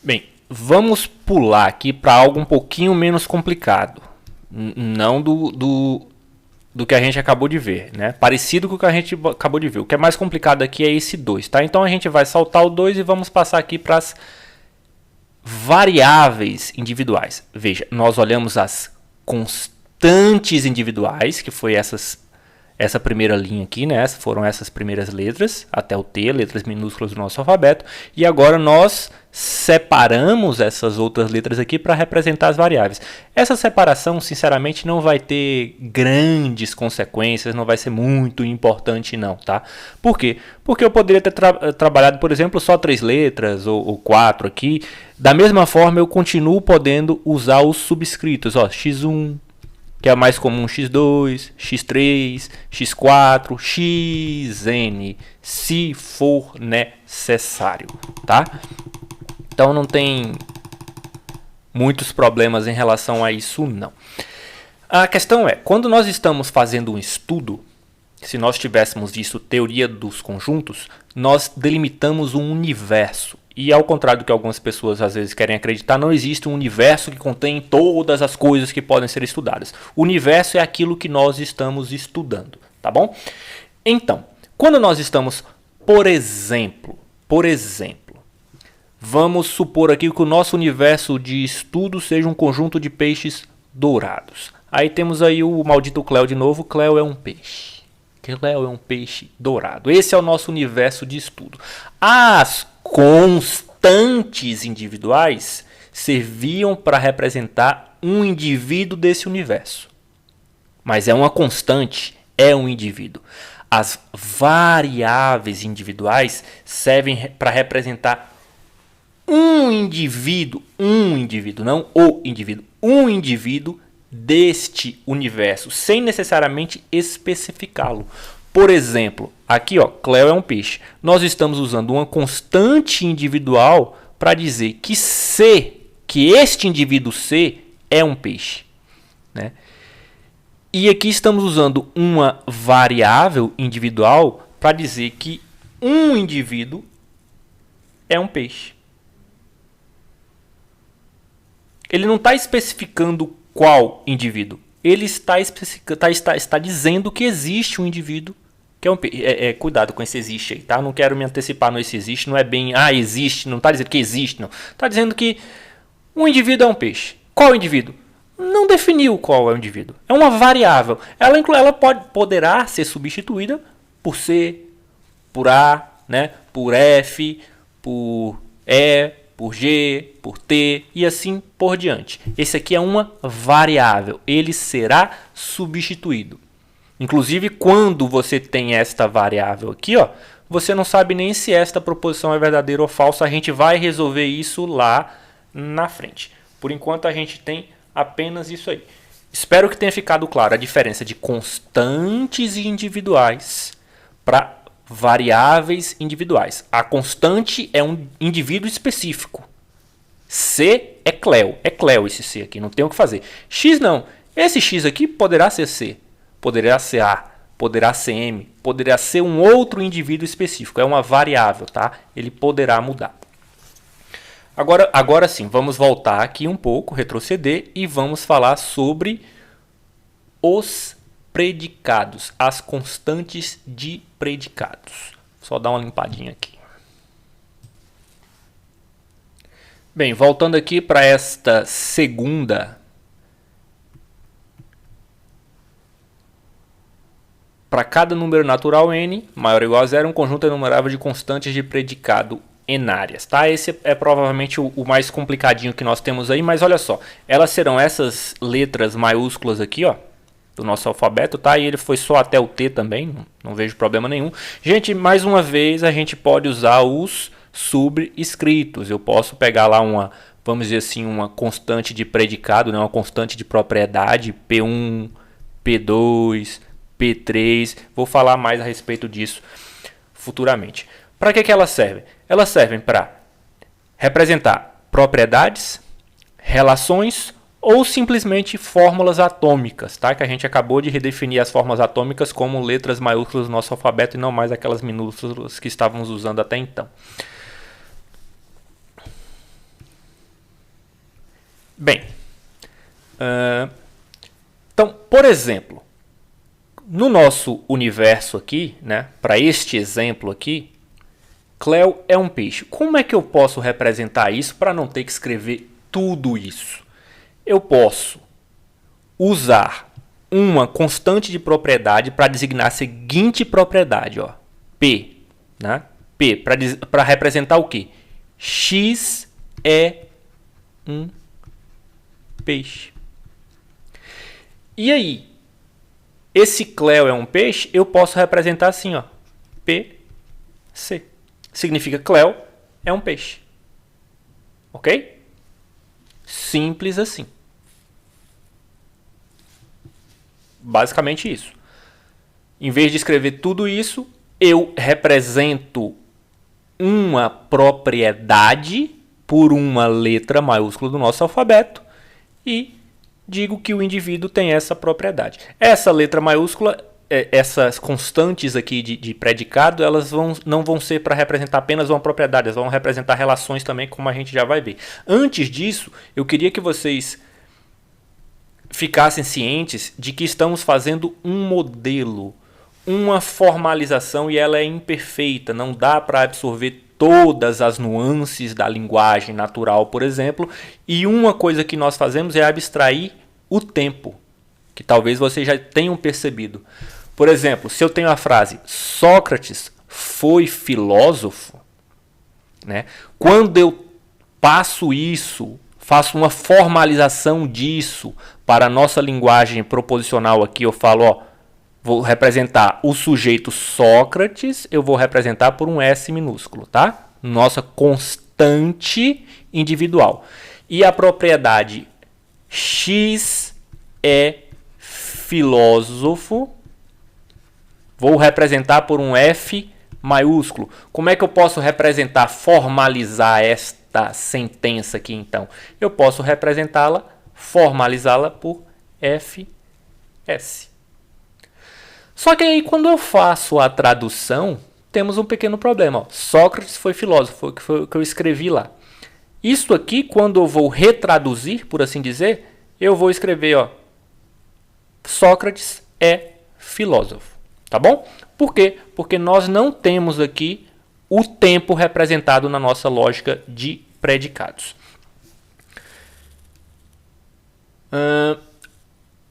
Bem, vamos pular aqui para algo um pouquinho menos complicado. Não do que a gente acabou de ver, né? Parecido com o que a gente acabou de ver. O que é mais complicado aqui é esse 2, tá? Então a gente vai saltar o 2 e vamos passar aqui para as variáveis individuais. Veja, nós olhamos as constantes individuais, que foi essa primeira linha aqui, né? Foram essas primeiras letras, até o T, letras minúsculas do nosso alfabeto. E agora nós separamos essas outras letras aqui para representar as variáveis. Essa separação, sinceramente, não vai ter grandes consequências, não vai ser muito importante não, tá? Por quê? Porque eu poderia ter trabalhado, por exemplo, só 3 letras ou 4 aqui. Da mesma forma, eu continuo podendo usar os subscritos, ó, x1, que é mais comum, x2, x3, x4, xn, se for necessário, tá? Então não tem muitos problemas em relação a isso, não. A questão é, quando nós estamos fazendo um estudo, se nós tivéssemos visto teoria dos conjuntos, nós delimitamos um universo. E ao contrário do que algumas pessoas às vezes querem acreditar, não existe um universo que contém todas as coisas que podem ser estudadas. O universo é aquilo que nós estamos estudando, tá bom? Então, quando nós estamos, por exemplo, vamos supor aqui que o nosso universo de estudo seja um conjunto de peixes dourados. Aí temos aí o maldito Cleo de novo. Cleo é um peixe. Cleo é um peixe dourado. Esse é o nosso universo de estudo. As constantes individuais serviam para representar um indivíduo desse universo. Mas é uma constante, é um indivíduo. As variáveis individuais servem para representar um indivíduo, não o indivíduo, um indivíduo deste universo, sem necessariamente especificá-lo. Por exemplo, aqui ó, Cleo é um peixe. Nós estamos usando uma constante individual para dizer que C, que este indivíduo C é um peixe, né? E aqui estamos usando uma variável individual para dizer que um indivíduo é um peixe. Ele não está especificando qual indivíduo. Ele está dizendo que existe um indivíduo que é um peixe. Cuidado com esse existe aí, tá? Não quero me antecipar no esse existe. Não é bem, existe. Não está dizendo que existe, não. Está dizendo que um indivíduo é um peixe. Qual indivíduo? Não definiu qual é o indivíduo. É uma variável. Ela poderá ser substituída por C, por A, né? Por F, por E, por G, por T e assim por diante. Esse aqui é uma variável. Ele será substituído. Inclusive, quando você tem esta variável aqui, ó, você não sabe nem se esta proposição é verdadeira ou falsa. A gente vai resolver isso lá na frente. Por enquanto, a gente tem apenas isso aí. Espero que tenha ficado claro a diferença de constantes individuais para variáveis individuais. A constante é um indivíduo específico. C é Cleo. É Cleo esse C aqui, não tem o que fazer. X não. Esse X aqui poderá ser C, poderá ser A, poderá ser M, poderá ser um outro indivíduo específico. É uma variável, tá? Ele poderá mudar. Agora sim, vamos voltar aqui um pouco, retroceder e vamos falar sobre os predicados, as constantes de predicados. Só dar uma limpadinha aqui. Bem, voltando aqui para esta segunda. Para cada número natural n, maior ou igual a zero, um conjunto enumerável de constantes de predicado enárias, tá? Esse é provavelmente o mais complicadinho que nós temos aí, mas olha só, elas serão essas letras maiúsculas aqui, ó, do nosso alfabeto, tá? E ele foi só até o T também, não vejo problema nenhum. Gente, mais uma vez a gente pode usar os subscritos. Eu posso pegar lá uma, vamos dizer assim, uma constante de predicado, né? Uma constante de propriedade, P1, P2, P3. Vou falar mais a respeito disso futuramente. Para que elas servem? Elas servem para representar propriedades, relações ou simplesmente fórmulas atômicas, tá? Que a gente acabou de redefinir as fórmulas atômicas como letras maiúsculas do nosso alfabeto e não mais aquelas minúsculas que estávamos usando até então. Por exemplo, no nosso universo aqui, né, para este exemplo aqui, Cleo é um peixe. Como é que eu posso representar isso para não ter que escrever tudo isso? Eu posso usar uma constante de propriedade para designar a seguinte propriedade, ó, P, né? P para representar o quê? X é um peixe. E aí, esse Cleo é um peixe, eu posso representar assim, ó, PC. Significa Cleo é um peixe. Ok? Simples assim. Basicamente isso. Em vez de escrever tudo isso, eu represento uma propriedade por uma letra maiúscula do nosso alfabeto e digo que o indivíduo tem essa propriedade. Essa letra maiúscula, essas constantes aqui de predicado, elas não vão ser para representar apenas uma propriedade, elas vão representar relações também, como a gente já vai ver. Antes disso, eu queria que vocês ficassem cientes de que estamos fazendo um modelo, uma formalização, e ela é imperfeita, não dá para absorver todas as nuances da linguagem natural, por exemplo, e uma coisa que nós fazemos é abstrair o tempo, que talvez vocês já tenham percebido. Por exemplo, se eu tenho a frase Sócrates foi filósofo, né? Quando eu passo isso, faço uma formalização disso para a nossa linguagem proposicional aqui, eu falo, ó, vou representar o sujeito Sócrates, eu vou representar por um S minúsculo, tá? Nossa constante individual. E a propriedade X é filósofo, vou representar por um F maiúsculo. Como é que eu posso representar, formalizar esta sentença aqui então? Eu posso representá-la, formalizá-la por FS. Só que aí quando eu faço a tradução, temos um pequeno problema. Ó. Sócrates foi filósofo, foi o que eu escrevi lá. Isso aqui, quando eu vou retraduzir, por assim dizer, eu vou escrever, ó, Sócrates é filósofo. Tá bom? Por quê? Porque nós não temos aqui o tempo representado na nossa lógica de predicados.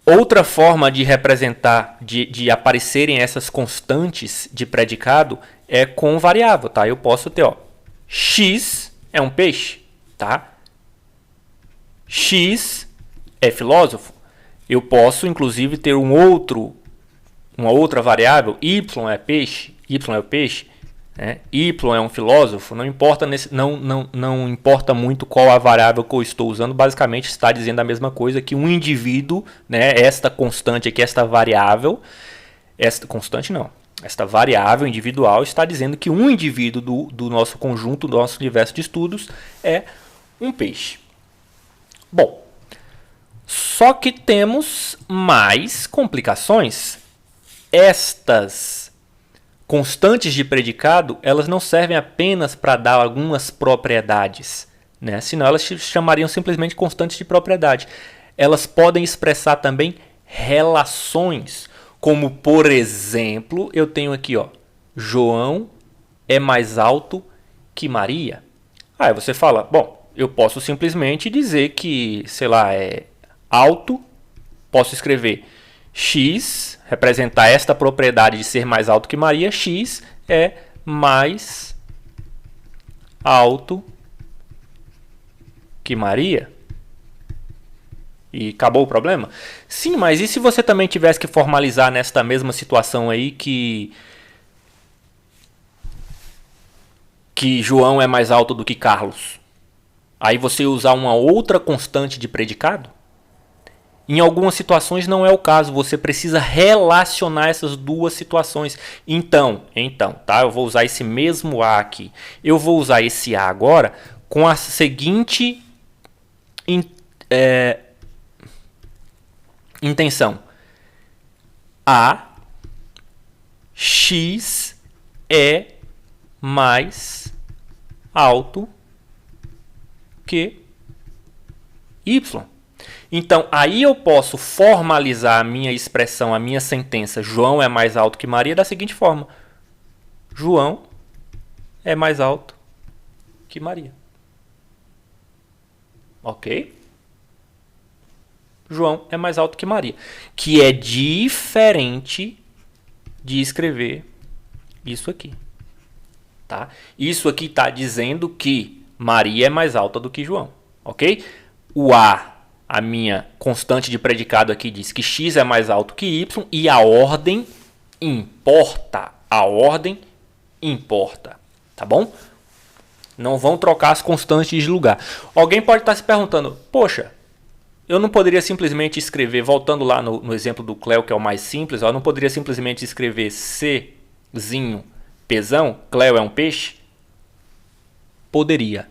Outra forma de representar, de aparecerem essas constantes de predicado é com variável, tá? Eu posso ter, ó, X é um peixe, tá? X é filósofo. Eu posso, inclusive, ter uma outra variável, Y é peixe, Y é o peixe, né? Y é um filósofo, não importa, não importa muito qual a variável que eu estou usando, basicamente está dizendo a mesma coisa, que um indivíduo, né, esta constante aqui, esta variável, esta variável individual está dizendo que um indivíduo do nosso conjunto, do nosso universo de estudos, é um peixe. Bom, só que temos mais complicações. Estas constantes de predicado, elas não servem apenas para dar algumas propriedades, né? Senão elas chamariam simplesmente constantes de propriedade. Elas podem expressar também relações, como por exemplo, eu tenho aqui, ó, João é mais alto que Maria. Aí você fala, bom, eu posso simplesmente dizer que, sei lá, é alto, posso escrever X, representar esta propriedade de ser mais alto que Maria, X é mais alto que Maria. E acabou o problema? Sim, mas e se você também tivesse que formalizar nesta mesma situação aí que João é mais alto do que Carlos? Aí você usar uma outra constante de predicado? Em algumas situações não é o caso, você precisa relacionar essas duas situações. Então, tá? Eu vou usar esse mesmo A aqui. Eu vou usar esse A agora com a seguinte intenção. A, X é mais alto que Y. Então, aí eu posso formalizar a minha expressão, a minha sentença, João é mais alto que Maria, da seguinte forma. João é mais alto que Maria. Ok? João é mais alto que Maria. Que é diferente de escrever isso aqui. Tá? Isso aqui está dizendo que Maria é mais alta do que João. Ok? O a minha constante de predicado aqui diz que x é mais alto que y e a ordem importa. A ordem importa. Tá bom? Não vão trocar as constantes de lugar. Alguém pode estar se perguntando, poxa, eu não poderia simplesmente escrever, voltando lá no exemplo do Cleo, que é o mais simples, eu não poderia simplesmente escrever Czinho, Pzão, Cleo é um peixe? Poderia.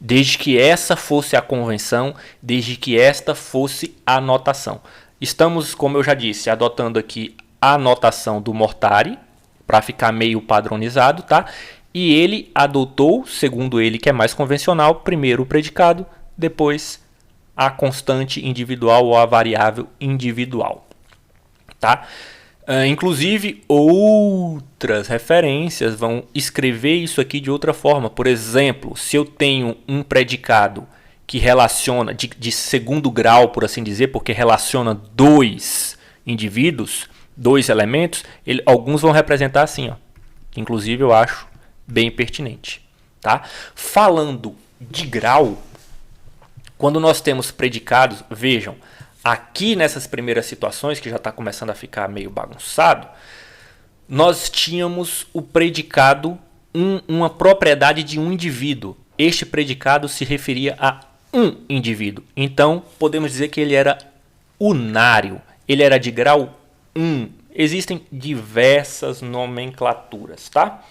Desde que essa fosse a convenção, desde que esta fosse a notação. Estamos, como eu já disse, adotando aqui a notação do Mortari, para ficar meio padronizado, tá? E ele adotou, segundo ele, que é mais convencional, primeiro o predicado, depois a constante individual ou a variável individual. Tá? Inclusive, outras referências vão escrever isso aqui de outra forma. Por exemplo, se eu tenho um predicado que relaciona, de segundo grau, por assim dizer, porque relaciona dois indivíduos, dois elementos, alguns vão representar assim, ó. Inclusive, eu acho bem pertinente. Tá? Falando de grau, quando nós temos predicados, vejam, aqui nessas primeiras situações, que já está começando a ficar meio bagunçado, nós tínhamos o predicado, uma propriedade de um indivíduo. Este predicado se referia a um indivíduo. Então, podemos dizer que ele era unário. Ele era de grau 1. Existem diversas nomenclaturas, tá?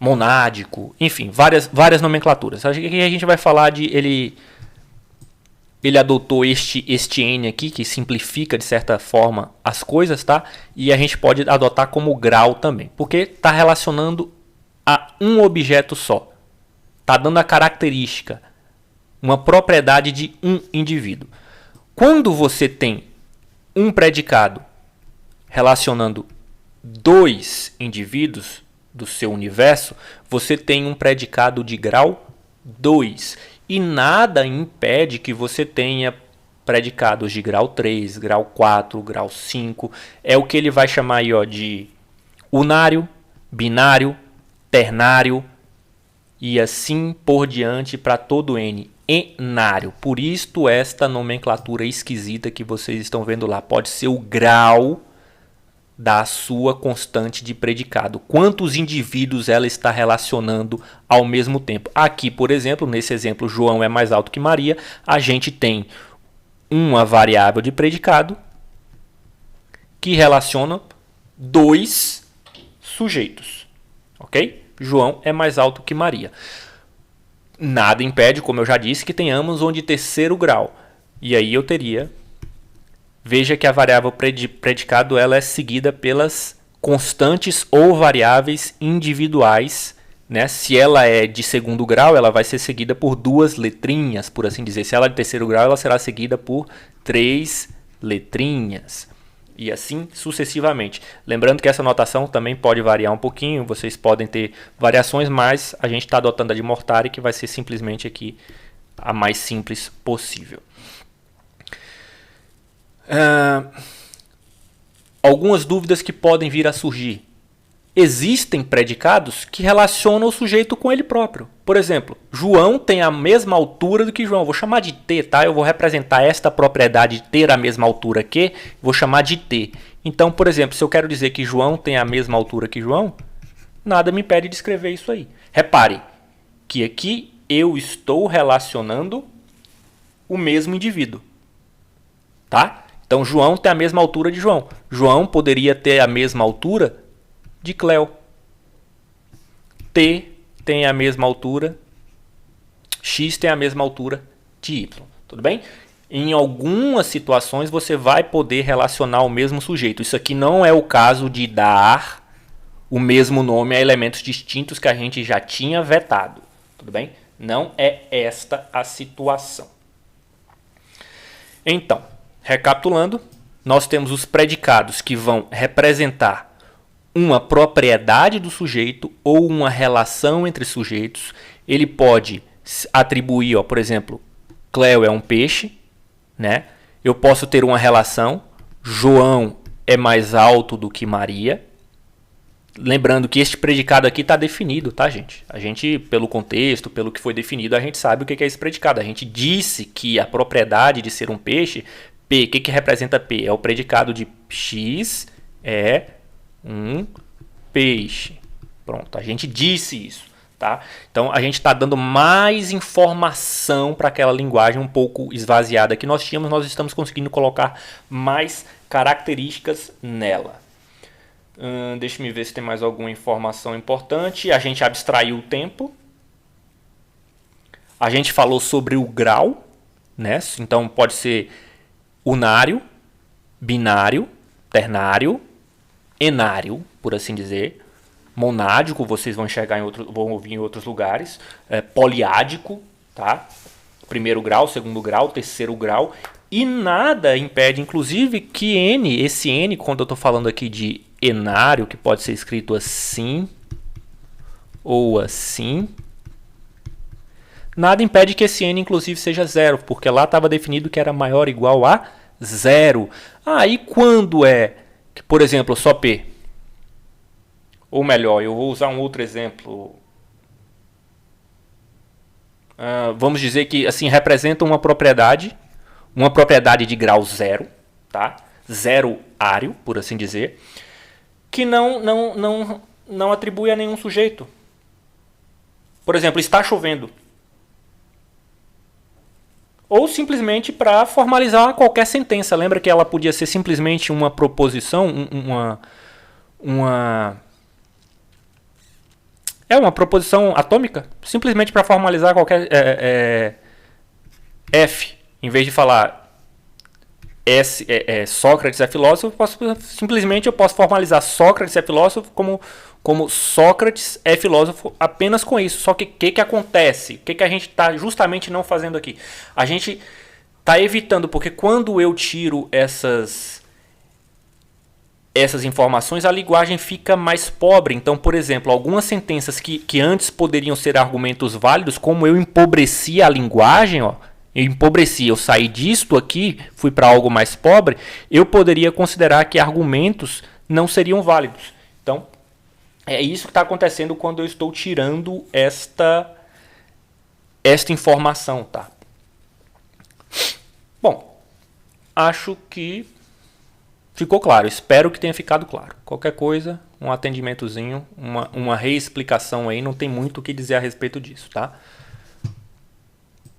Monádico, enfim, várias nomenclaturas. Aqui a gente vai falar de ele adotou este N aqui, que simplifica de certa forma as coisas, tá? E a gente pode adotar como grau também, porque está relacionando a um objeto só. Está dando a característica, uma propriedade de um indivíduo. Quando você tem um predicado relacionando dois indivíduos do seu universo, você tem um predicado de grau 2. E nada impede que você tenha predicados de grau 3, grau 4, grau 5. É o que ele vai chamar aí, ó, de unário, binário, ternário e assim por diante para todo N. Enário. Por isto esta nomenclatura esquisita que vocês estão vendo lá. Pode ser o grau da sua constante de predicado. Quantos indivíduos ela está relacionando ao mesmo tempo. Aqui, por exemplo, nesse exemplo, João é mais alto que Maria, a gente tem uma variável de predicado que relaciona dois sujeitos. Ok? João é mais alto que Maria. Nada impede, como eu já disse, que tenhamos um de terceiro grau. E aí eu teria... Veja que a variável predicado ela é seguida pelas constantes ou variáveis individuais. Né? Se ela é de segundo grau, ela vai ser seguida por duas letrinhas, por assim dizer. Se ela é de terceiro grau, ela será seguida por três letrinhas. E assim sucessivamente. Lembrando que essa notação também pode variar um pouquinho. Vocês podem ter variações, mas a gente está adotando a de Mortari, que vai ser simplesmente aqui a mais simples possível. Algumas dúvidas que podem vir a surgir. Existem predicados que relacionam o sujeito com ele próprio. Por exemplo, João tem a mesma altura do que João. Vou chamar de T, tá? Eu vou representar esta propriedade de ter a mesma altura que, vou chamar de T. Então, por exemplo, se eu quero dizer que João tem a mesma altura que João, nada me impede de escrever isso aí. Repare que aqui eu estou relacionando o mesmo indivíduo. Tá? Então, João tem a mesma altura de João. João poderia ter a mesma altura de Cleo. T tem a mesma altura. X tem a mesma altura de Y. Tudo bem? Em algumas situações, você vai poder relacionar o mesmo sujeito. Isso aqui não é o caso de dar o mesmo nome a elementos distintos que a gente já tinha vetado. Tudo bem? Não é esta a situação. Então, recapitulando, nós temos os predicados que vão representar uma propriedade do sujeito ou uma relação entre sujeitos. Ele pode atribuir, ó, por exemplo, Cléo é um peixe, né? Eu posso ter uma relação, João é mais alto do que Maria. Lembrando que este predicado aqui está definido, tá, gente? A gente, pelo contexto, pelo que foi definido, a gente sabe o que é esse predicado. A gente disse que a propriedade de ser um peixe, P, o que representa P? É o predicado de X é um peixe. Pronto, a gente disse isso, tá? Então, a gente está dando mais informação para aquela linguagem um pouco esvaziada que nós tínhamos. Nós estamos conseguindo colocar mais características nela. Deixa eu ver se tem mais alguma informação importante. A gente abstraiu o tempo. A gente falou sobre o grau, né? Então pode ser unário, binário, ternário, enário, por assim dizer. Monádico, vocês vão enxergar vão ouvir em outros lugares. Poliádico, tá? Primeiro grau, segundo grau, terceiro grau. E nada impede, inclusive, que N, esse N, quando eu estou falando aqui de enário, que pode ser escrito assim ou assim, nada impede que esse N, inclusive, seja zero, porque lá estava definido que era maior ou igual a zero. E quando é, por exemplo, só P? Ou melhor, eu vou usar um outro exemplo. Vamos dizer que assim representa uma propriedade de grau zero, tá? Zero ário, por assim dizer, que não atribui a nenhum sujeito. Por exemplo, está chovendo. Ou simplesmente para formalizar qualquer sentença. Lembra que ela podia ser simplesmente uma proposição, uma proposição atômica, simplesmente para formalizar qualquer F. Em vez de falar Sócrates é filósofo, eu posso formalizar Sócrates é filósofo como Sócrates é filósofo apenas com isso. Só que o que acontece? O que a gente está justamente não fazendo aqui? A gente está evitando, porque quando eu tiro essas informações, a linguagem fica mais pobre. Então, por exemplo, algumas sentenças que antes poderiam ser argumentos válidos, como eu empobreci a linguagem, eu saí disto aqui, fui para algo mais pobre, eu poderia considerar que argumentos não seriam válidos. Então, é isso que está acontecendo quando eu estou tirando esta informação, tá? Bom, acho que ficou claro. Espero que tenha ficado claro. Qualquer coisa, um atendimentozinho, uma reexplicação aí, não tem muito o que dizer a respeito disso, tá?